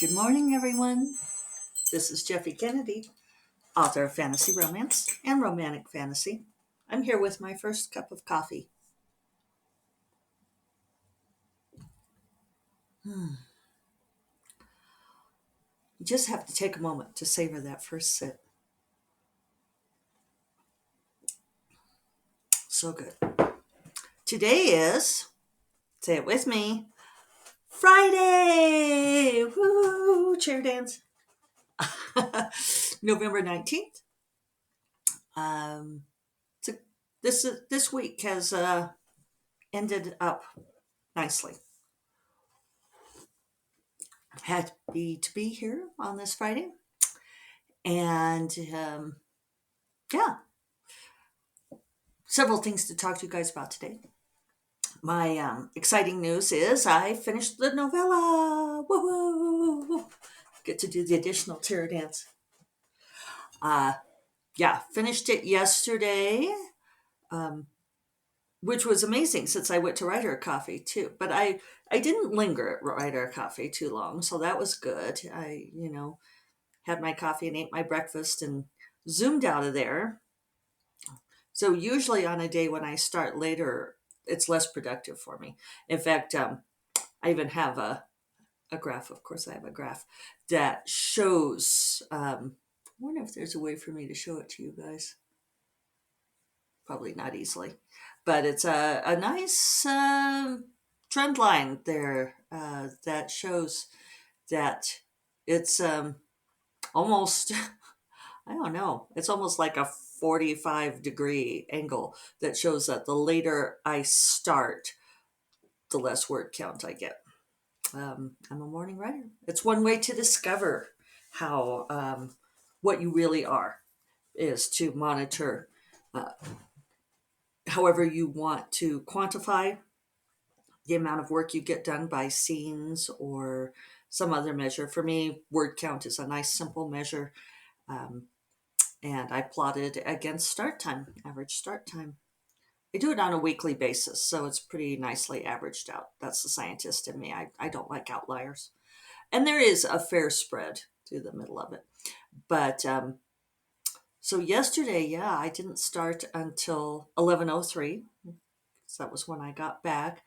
Good morning, everyone. This is Jeffy Kennedy, author of fantasy romance and romantic fantasy. I'm here with my first cup of coffee. You just have to take a moment to savor that first sip. So good. Today is, say it with me, Friday! Woo! Chair dance. November 19th. So this week has ended up nicely. Happy to be here on this Friday. And yeah, several things to talk to you guys about today. My exciting news is I finished the novella. Woo! Get to do the additional tear dance. Yeah, finished it yesterday, which was amazing since I went to Writer Coffee too. But I didn't linger at Writer Coffee too long, so that was good. I had my coffee and ate my breakfast and zoomed out of there. So usually on a day when I start later, it's less productive for me. In fact, I even have a graph. Of course, I have a graph that shows. I wonder if there's a way for me to show it to you guys. Probably not easily, but it's a nice trend line there that shows that it's almost I don't know. It's almost like a 45-degree angle that shows that the later I start, the less word count I get. I'm a morning writer. It's one way to discover how what you really are is to monitor uh, however you want to quantify the amount of work you get done by scenes or some other measure. For me, word count is a nice simple measure. Um, and I plotted against start time, average start time. I do it on a weekly basis, so it's pretty nicely averaged out. That's the scientist in me. I don't like outliers. And there is a fair spread through the middle of it. But so yesterday, yeah, I didn't start until 11:03. So that was when I got back.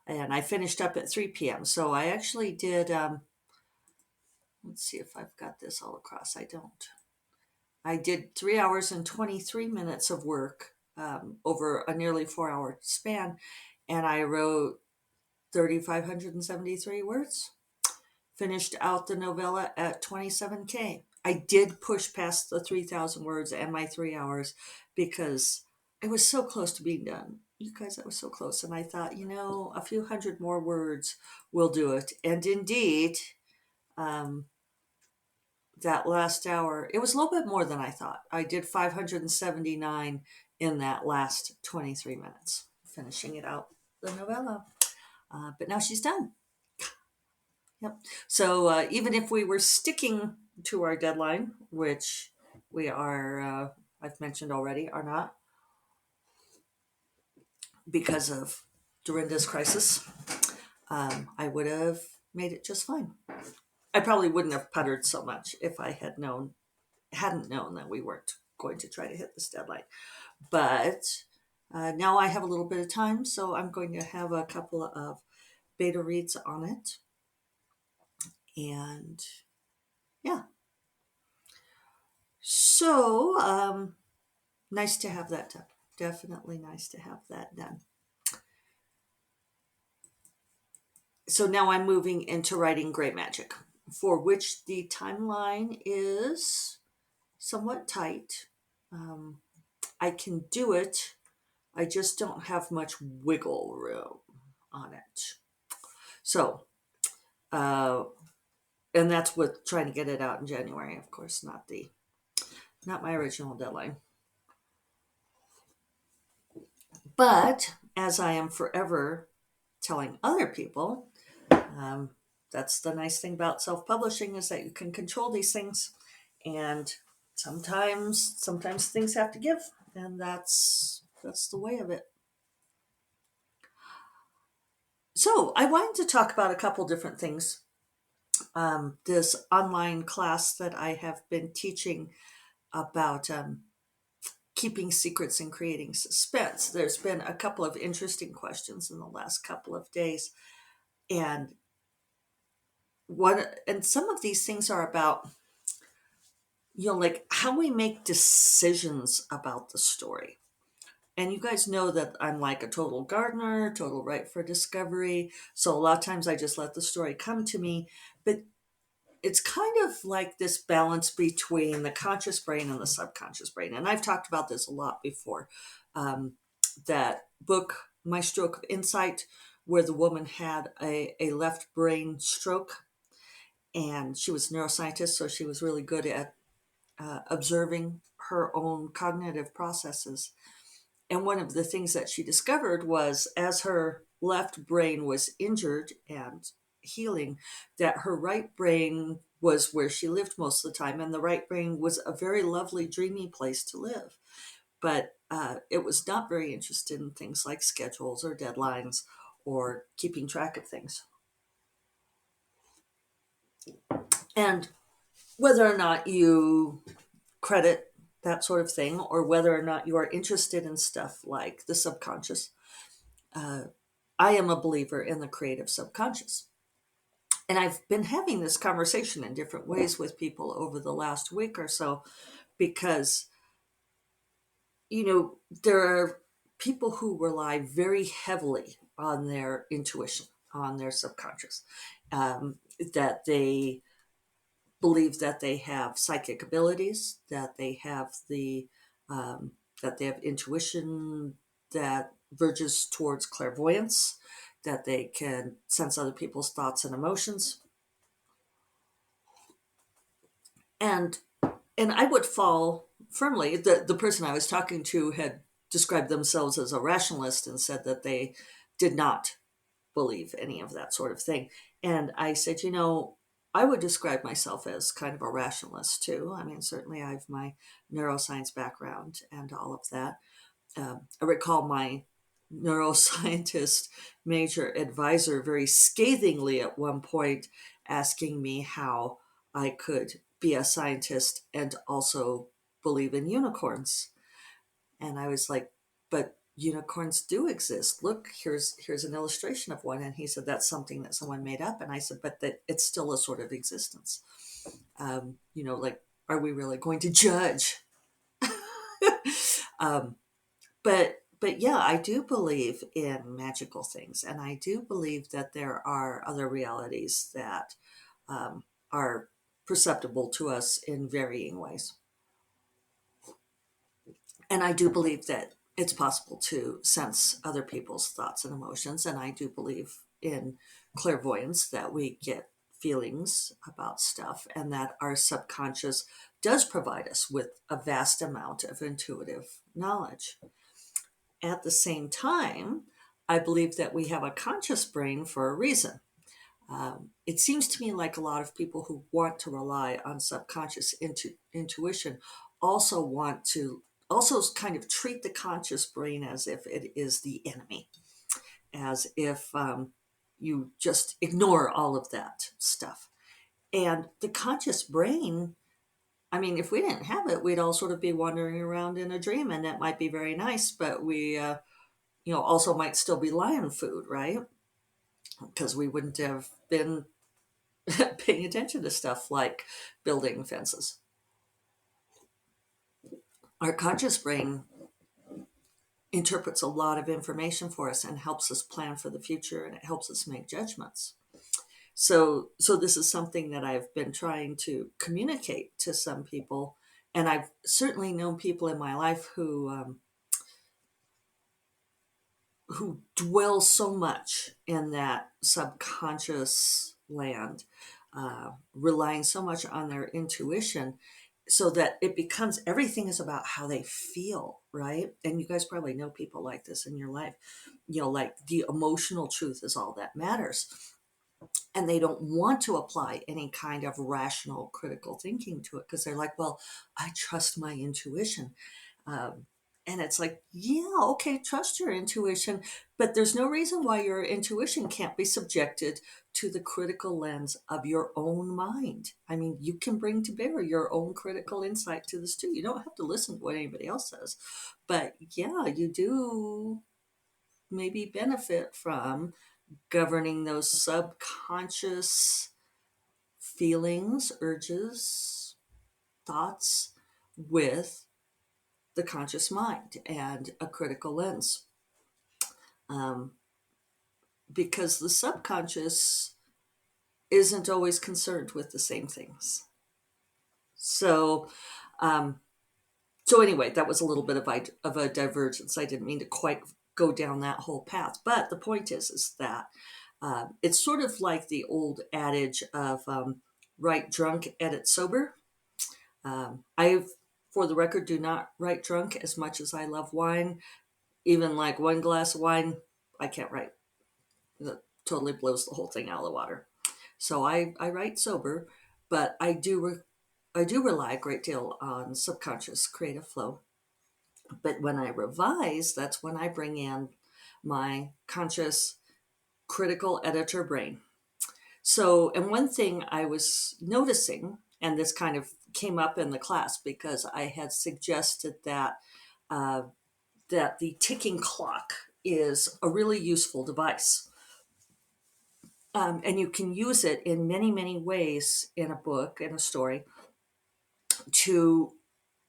And I finished up at 3 p.m. So I actually did, let's see if I've got this all across. I don't. I did 3 hours and 23 minutes of work over a nearly 4 hour span, and I wrote 3,573 words. Finished out the novella at 27K. I did push past the 3,000 words and my 3 hours because I was so close to being done. You guys, I was so close. And I thought, a few hundred more words will do it. And indeed, um, that last hour, it was a little bit more than I thought. I did 579 in that last 23 minutes, finishing it out, the novella. But now she's done. Yep. So even if we were sticking to our deadline, which we are, I've mentioned already, are not because of Dorinda's crisis, I would have made it just fine. I probably wouldn't have puttered so much if I hadn't known that we weren't going to try to hit this deadline. But now I have a little bit of time, so I'm going to have a couple of beta reads on it. And yeah. So nice to have that done. Definitely nice to have that done. So now I'm moving into writing Great Magic, for which the timeline is somewhat tight. I can do it. I just don't have much wiggle room on it. So, uh, and that's with trying to get it out in January, of course, not my original deadline. But as I am forever telling other people, um, that's the nice thing about self-publishing is that you can control these things, and sometimes things have to give, and that's the way of it. So I wanted to talk about a couple different things this online class that I have been teaching about keeping secrets and creating suspense. There's been a couple of interesting questions in the last couple of days, and some of these things are about, like how we make decisions about the story. And you guys know that I'm like a total gardener, total right for discovery. So a lot of times I just let the story come to me. But it's kind of like this balance between the conscious brain and the subconscious brain. And I've talked about this a lot before. Um, that book, My Stroke of Insight, where the woman had a left brain stroke, and she was a neuroscientist, so she was really good at observing her own cognitive processes. And one of the things that she discovered was, as her left brain was injured and healing, that her right brain was where she lived most of the time. And the right brain was a very lovely, dreamy place to live. But it was not very interested in things like schedules or deadlines or keeping track of things. And whether or not you credit that sort of thing, or whether or not you are interested in stuff like the subconscious, uh, I am a believer in the creative subconscious. And I've been having this conversation in different ways with people over the last week or so, because, there are people who rely very heavily on their intuition, on their subconscious, that they believe that they have psychic abilities, that they have um, that they have intuition that verges towards clairvoyance, that they can sense other people's thoughts and emotions. And I would fall firmly. The person I was talking to had described themselves as a rationalist and said that they did not believe any of that sort of thing. And I said, I would describe myself as kind of a rationalist too. I mean, certainly I have my neuroscience background and all of that. I recall my neuroscientist major advisor very scathingly at one point asking me how I could be a scientist and also believe in unicorns. And I was like, but unicorns do exist. Look, here's an illustration of one. And he said, that's something that someone made up. And I said, but that it's still a sort of existence. Like, are we really going to judge? um, but yeah, I do believe in magical things, and I do believe that there are other realities that are perceptible to us in varying ways. And I do believe that it's possible to sense other people's thoughts and emotions. And I do believe in clairvoyance, that we get feelings about stuff, and that our subconscious does provide us with a vast amount of intuitive knowledge. At the same time, I believe that we have a conscious brain for a reason. It seems to me like a lot of people who want to rely on subconscious intuition also want to also kind of treat the conscious brain as if it is the enemy, as if you just ignore all of that stuff. And the conscious brain, I mean, if we didn't have it, we'd all sort of be wandering around in a dream, and that might be very nice, but we, also might still be lion food, right? Because we wouldn't have been paying attention to stuff like building fences. Our conscious brain interprets a lot of information for us and helps us plan for the future, and it helps us make judgments. So this is something that I've been trying to communicate to some people, and I've certainly known people in my life who dwell so much in that subconscious land, relying so much on their intuition, so that it becomes, everything is about how they feel, right? And you guys probably know people like this in your life. Like, the emotional truth is all that matters. And they don't want to apply any kind of rational, critical thinking to it, because they're like, well, I trust my intuition. And it's like, yeah, okay, trust your intuition, but there's no reason why your intuition can't be subjected to the critical lens of your own mind. I mean, you can bring to bear your own critical insight to this too. You don't have to listen to what anybody else says. But yeah, you do maybe benefit from governing those subconscious feelings, urges, thoughts with the conscious mind and a critical lens. Um, because the subconscious isn't always concerned with the same things. So, um, so anyway, that was a little bit of a divergence. I didn't mean to quite go down that whole path, but the point is that it's sort of like the old adage of write drunk, edit sober. I, for the record, do not write drunk as much as I love wine. Even like one glass of wine, I can't write. That totally blows the whole thing out of the water. So I write sober, but I do rely a great deal on subconscious creative flow. But when I revise, that's when I bring in my conscious critical editor brain. So, and one thing I was noticing, and this kind of came up in the class because I had suggested uh, that the ticking clock is a really useful device. And you can use it in many, many ways in a book, in a story, to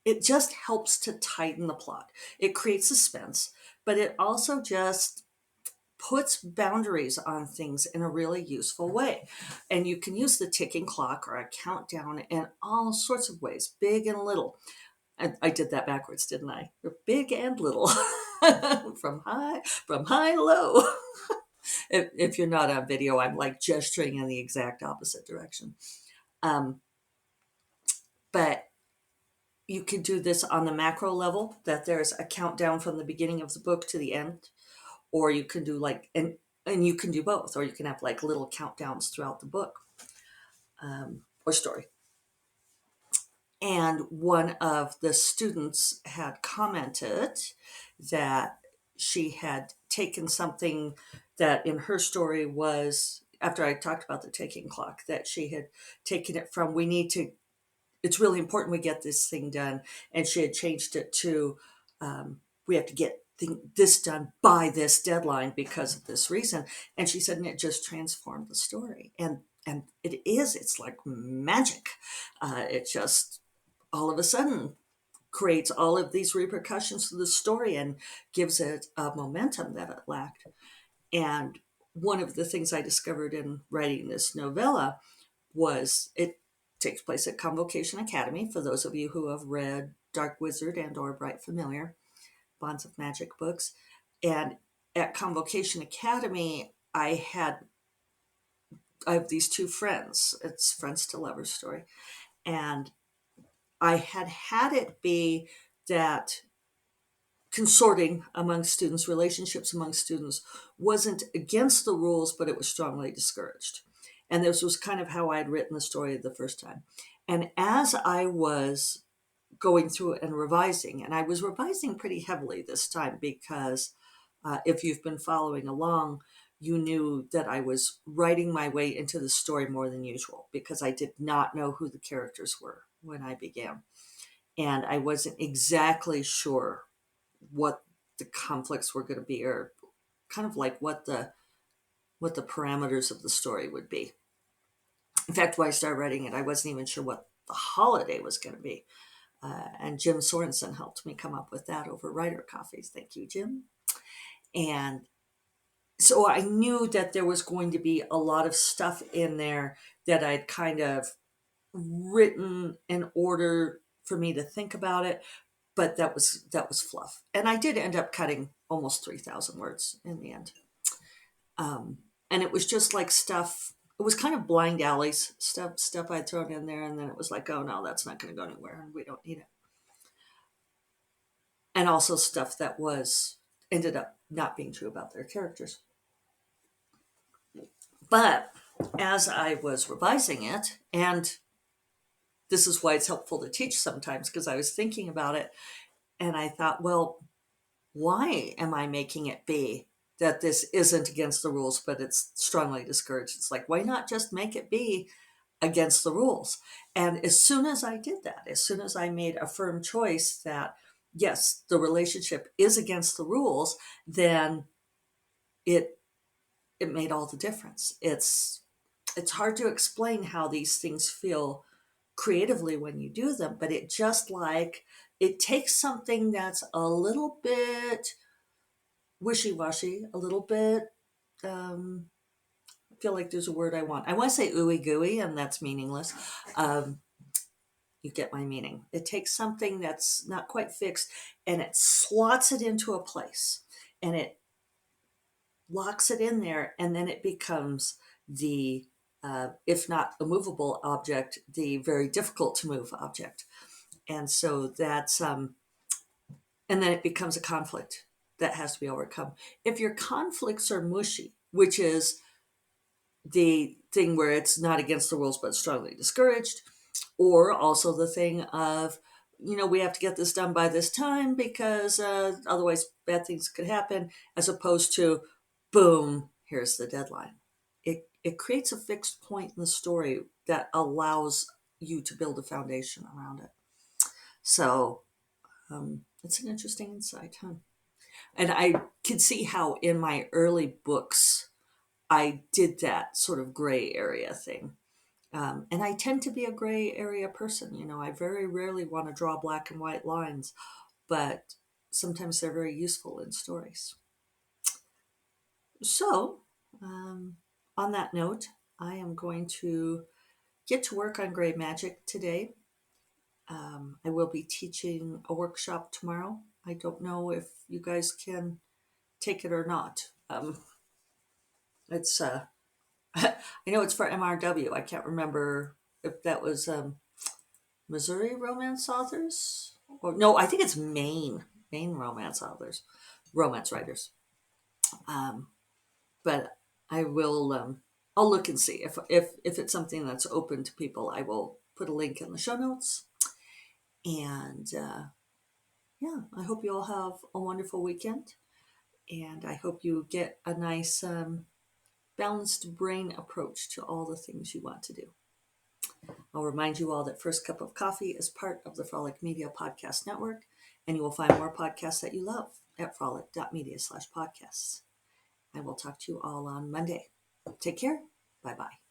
it just helps to tighten the plot. It creates suspense, but it also just puts boundaries on things in a really useful way. And you can use the ticking clock or a countdown in all sorts of ways, big and little. I did that backwards, didn't I? Big and little, from high to low. If you're not on video, I'm like gesturing in the exact opposite direction. Um, but you could do this on the macro level, that there's a countdown from the beginning of the book to the end, or you can do like, and you can do both, or you can have like little countdowns throughout the book or story. And one of the students had commented that she had taken something that in her story was, after I talked about the ticking clock, that she had taken it from, we need to, it's really important we get this thing done. And she had changed it to, we have to get this done by this deadline because of this reason. And she said, and it just transformed the story. And it's like magic. It just all of a sudden creates all of these repercussions to the story and gives it a momentum that it lacked. And one of the things I discovered in writing this novella was it takes place at Convocation Academy. For those of you who have read Dark Wizard and or Bright Familiar, Bonds of Magic books. And at Convocation Academy, I have these two friends. It's Friends to Lovers story. And I had it be that consorting among students, relationships among students, wasn't against the rules, but it was strongly discouraged. And this was kind of how I'd written the story the first time. And as I was going through and revising, and I was revising pretty heavily this time because if you've been following along, you knew that I was writing my way into the story more than usual because I did not know who the characters were when I began. And I wasn't exactly sure what the conflicts were going to be, or kind of like what the parameters of the story would be. In fact, when I started writing it, I wasn't even sure what the holiday was going to be. And Jim Sorensen helped me come up with that over writer coffees. Thank you, Jim. And so I knew that there was going to be a lot of stuff in there that I'd kind of written in order for me to think about it, but that was fluff. And I did end up cutting almost 3,000 words in the end. And it was just like stuff. It was kind of blind alleys stuff I'd thrown in there, and then it was like, oh no, that's not going to go anywhere, and we don't need it. And also stuff that was ended up not being true about their characters. But as I was revising it, and this is why it's helpful to teach sometimes, because I was thinking about it, And I thought, well, why am I making it be that this isn't against the rules, but it's strongly discouraged? It's like, why not just make it be against the rules? And as soon as I did that, as soon as I made a firm choice that, yes, the relationship is against the rules, then it it made all the difference. It's hard to explain how these things feel creatively when you do them, but it just like it takes something that's a little bit wishy-washy, a little bit um I feel like there's a word I want. I want to say ooey gooey, and that's meaningless. Um, you get my meaning. It takes something that's not quite fixed and it slots it into a place and it locks it in there, and then it becomes the if not a movable object, the very difficult to move object. And so that's and then it becomes a conflict that has to be overcome. If your conflicts are mushy, which is the thing where it's not against the rules but strongly discouraged, or also the thing of, we have to get this done by this time because otherwise bad things could happen, as opposed to, boom, here's the deadline. It creates a fixed point in the story that allows you to build a foundation around it. So it's an interesting insight, huh? And I can see how in my early books I did that sort of gray area thing. And I tend to be a gray area person. I very rarely want to draw black and white lines, but sometimes they're very useful in stories. So, on that note, I am going to get to work on gray magic today. I will be teaching a workshop tomorrow. I don't know if you guys can take it or not. It's I know it's for MRW. I can't remember if that was Missouri romance authors, or no, I think it's Maine romance writers. Um, but I will I'll look and see if it's something that's open to people. I will put a link in the show notes. And yeah, I hope you all have a wonderful weekend, and I hope you get a nice balanced brain approach to all the things you want to do. I'll remind you all that First Cup of Coffee is part of the Frolic Media Podcast Network, and you will find more podcasts that you love at frolic.media/podcasts. I will talk to you all on Monday. Take care. Bye-bye.